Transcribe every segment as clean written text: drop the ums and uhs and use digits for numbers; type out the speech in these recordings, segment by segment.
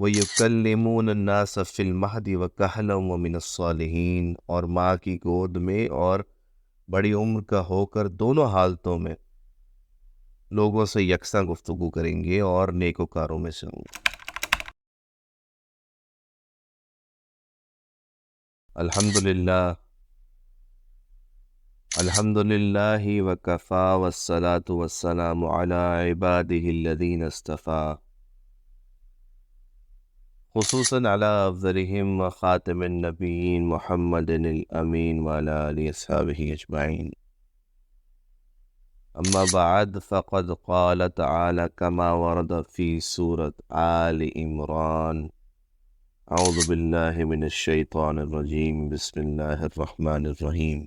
وَيُكَلِّمُونَ النَّاسَ فِي الْمَهْدِ وَكَهْلًا وَمِنَ الصَّالِحِينَ، اور ماں کی گود میں اور بڑی عمر کا ہو کر دونوں حالتوں میں لوگوں سے یکساں گفتگو کریں گے اور نیکوکاروں میں سے ہوں گے۔ الحمدللہ وکفا والصلاة والسلام علی عبادہ الذین اصطفیٰ، خصوصاً علی افضلہم وخاتم النبیین محمد الامین وعلی آلہ اصحابہ اجمعین۔ اما بعد فقد قال تعالی کما ورد فی سورة آل عمران، اعوذ باللہ من الشیطان الرجیم، بسم اللہ الرحمن الرحیم۔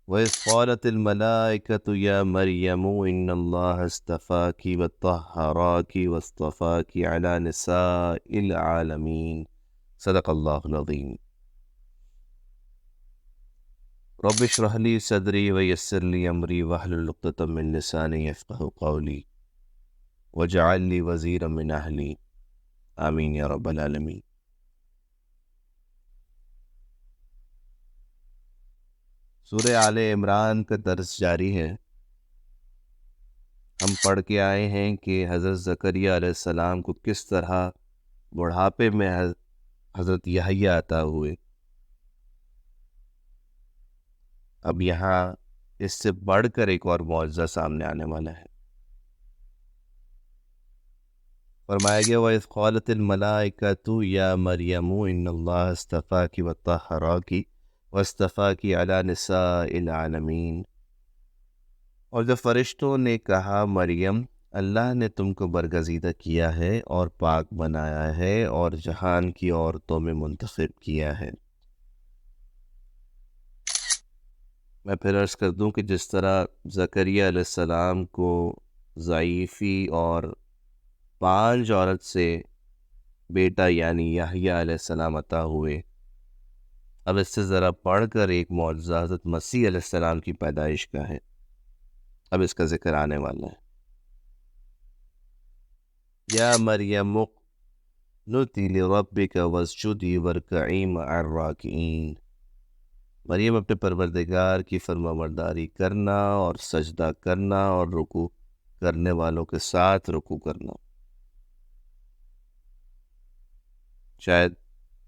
وَإِذْ قَالَتِ الْمَلَائِكَةُ يَا مَرْيَمُ إِنَّ اللَّهَ اصْطَفَاكِ وَطَهَّرَكِ وَاصْطَفَاكِ عَلَى نِسَاءِ الْعَالَمِينَ، صدق اللہ العظیم۔ رب اشرح لي صدری ویسر لي امری واحلل عقدۃ من لسانی یفقہوا قولی واجعل لي وزیرا من اہلی، آمین یا رب العالمین۔ سورہ آل عمران کا درس جاری ہے۔ ہم پڑھ کے آئے ہیں کہ حضرت زکریا علیہ السلام کو کس طرح بڑھاپے میں حضرت یحییٰ عطا ہوئے۔ اب یہاں اس سے بڑھ کر ایک اور معجزہ سامنے آنے والا ہے۔ فرمایا گیا وَإِذْ قَالَتِ الْمَلَائِكَةُ يَا مَرْيَمُ إِنَّ اللَّهَ اصْطَفَاكِ وَطَهَّرَكِ وَاصْطَفَاكِ عَلَى نِسَاءِ الْعَالَمِينَ، اور جب فرشتوں نے کہا مریم اللہ نے تم کو برگزیدہ کیا ہے اور پاک بنایا ہے اور جہان کی عورتوں میں منتخب کیا ہے۔ میں پھر عرض کر دوں کہ جس طرح زکریا علیہ السلام کو ضعیفی اور 5 عورت سے بیٹا یعنی یحییٰ علیہ السلام عطا ہوئے، اب اس سے ذرا پڑھ کر ایک معجزہ حضرت مسیح علیہ السلام کی پیدائش کا ہے، اب اس کا ذکر آنے والا ہے۔ یا مریم اقنتی لربک واسجدی وارکعی مع الراکعین، مریم اپنے پروردگار کی فرمانبرداری کرنا اور سجدہ کرنا اور رکوع کرنے والوں کے ساتھ رکوع کرنا۔ شاید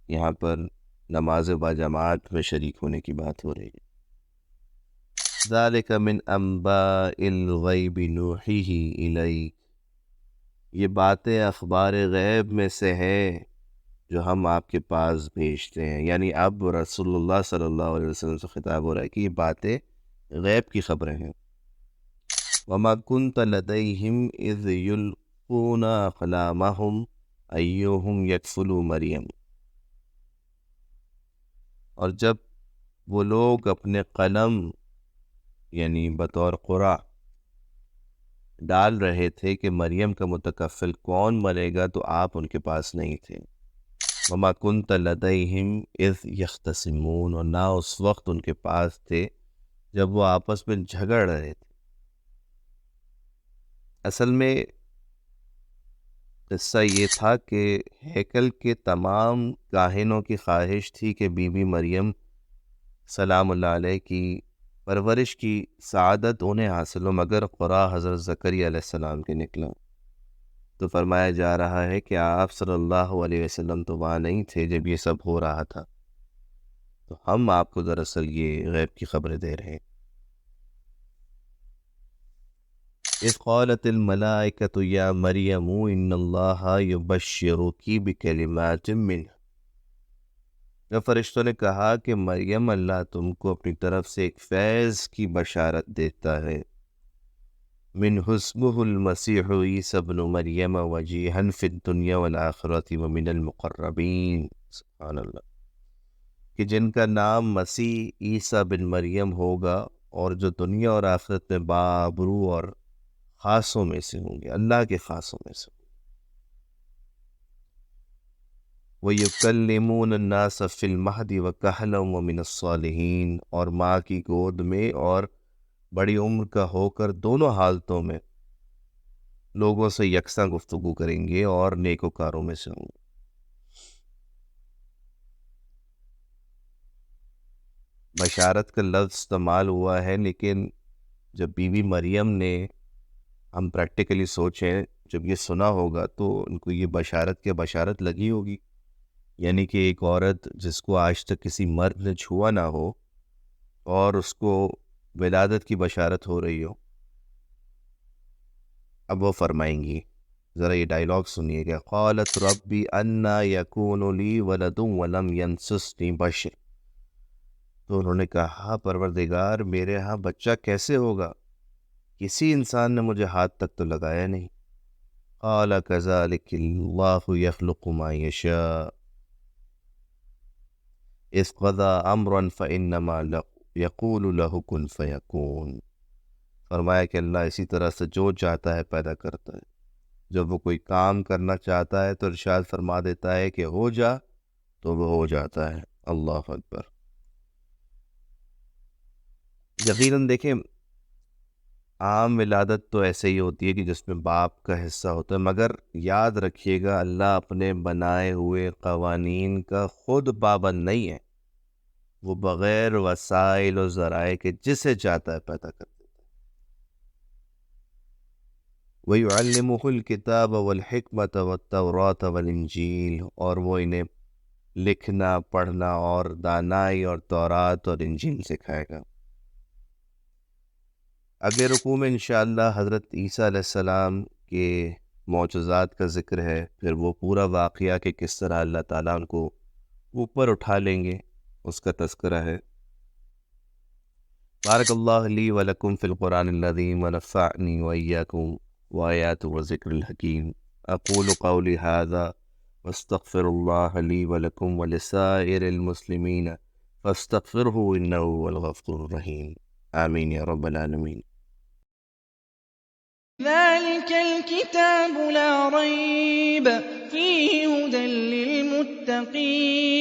یہاں پر نماز باجماعت میں شریک ہونے کی بات ہو رہی ہے۔ ذالک من انباء الغیب نوحیہ الیک، یہ باتیں اخبار غیب میں سے ہے جو ہم آپ کے پاس بھیجتے ہیں، یعنی اب رسول اللہ صلی اللہ علیہ وسلم سے خطاب ہو رہا ہے کہ یہ باتیں غیب کی خبریں ہیں۔ وما كنت لديهم اذ يلقون اقلامهم ایہم یکفل مریم، اور جب وہ لوگ اپنے قلم یعنی بطور قرعہ ڈال رہے تھے کہ مریم کا متکفل کون بنے گا، تو آپ ان کے پاس نہیں تھے۔ وما كنت لديهم اذ يختصمون، اور نہ اس وقت ان کے پاس تھے جب وہ آپس میں جھگڑ رہے تھے۔ اصل میں قصہ یہ تھا کہ ہیکل کے تمام کاہنوں کی خواہش تھی کہ بی بی مریم سلام اللہ علیہ کی پرورش کی سعادت انہیں حاصل ہو، مگر قرآن حضرت زکریا علیہ السلام کے نکلا۔ تو فرمایا جا رہا ہے کہ آپ صلی اللہ علیہ وسلم تو وہاں نہیں تھے جب یہ سب ہو رہا تھا، تو ہم آپ کو دراصل یہ غیب کی خبریں دے رہے ہیں۔ اذ قالت الملائکۃ یا مریم ان اللہ یبشرک بکلمات منہ، جب فرشتوں نے کہا کہ مریم اللہ تم کو اپنی طرف سے ایک فیض کی بشارت دیتا ہے، منہ اسمہ المسیح عیسی ابن مریم وجیہا فی الدنیا والآخرۃ ومن المقربین، سبحان اللہ، کہ جن کا نام مسیح عیسیٰ بن مریم ہوگا اور جو دنیا اور آخرت میں بابرو اور خاصوں میں سے ہوں گے، اللہ کے خاصوں میں سے ہوں گے۔ وَيُكَلِّمُونَ النَّاسَ فِي الْمَهْدِ وَكَهْلًا وَمِنَ الصَّالِحِينَ، اور ماں کی گود میں اور بڑی عمر کا ہو کر دونوں حالتوں میں لوگوں سے یکساں گفتگو کریں گے اور نیکوکاروں میں سے ہوں گے۔ بشارت کا لفظ استعمال ہوا ہے، لیکن جب بی بی مریم نے، ہم پریکٹیکلی سوچیں، جب یہ سنا ہوگا تو ان کو یہ بشارت کیا بشارت لگی ہوگی، یعنی کہ ایک عورت جس کو آج تک کسی مرد نے چھوا نہ ہو اور اس کو ولادت کی بشارت ہو رہی ہو۔ اب وہ فرمائیں گی، ذرا یہ ڈائلاگ سنیے گا، قالت ربی انا یکون لی ولد ولم ینسسنی بشر، تو انہوں نے کہا پروردگار میرے ہاں بچہ کیسے ہوگا، کسی انسان نے مجھے ہاتھ تک تو لگایا نہیں۔ قال کذلک اللہ یخلق ما یشاء اذ قضى امرا فانما یقول له کن فیکون، فرمایا کہ اللہ اسی طرح سے جو چاہتا ہے پیدا کرتا ہے، جب وہ کوئی کام کرنا چاہتا ہے تو ارشاد فرما دیتا ہے کہ ہو جا تو وہ ہو جاتا ہے۔ اللہ اکبر۔ یقیناً دیکھیں، عام ولادت تو ایسے ہی ہوتی ہے کہ جس میں باپ کا حصہ ہوتا ہے، مگر یاد رکھیے گا اللہ اپنے بنائے ہوئے قوانین کا خود پابند نہیں ہے، وہ بغیر وسائل و ذرائع کے جسے چاہتا ہے پیدا کر دیتا ہے۔ وَيُعَلِّمُهُ الْكِتَابَ وَالْحِكْمَةَ وَالتَّوْرَاةَ وَالْإِنْجِيلَ، اور وہ انہیں لکھنا، پڑھنا اور دانائی اور تورات اور انجیل سکھائے گا۔ اگلے رکوع میں انشاءاللہ حضرت عیسیٰ علیہ السلام کے معجزات کا ذکر ہے، پھر وہ پورا واقعہ کہ کس طرح اللہ تعالیٰ ان کو اوپر اٹھا لیں گے اس کا تذکرہ ہے۔ بارک اللہ لی ولکم فی القرآن العظیم ونفعنی وإیاکم وآیات وذکر الحکیم، اقول قولی ھذا واستغفر اللہ لی ولکم ولسائر المسلمین فاستغفرہ انہ هو الغفور الرحیم، آمین یا رب العالمین۔ ذلك الكتاب لا ريب فيه هدى للمتقين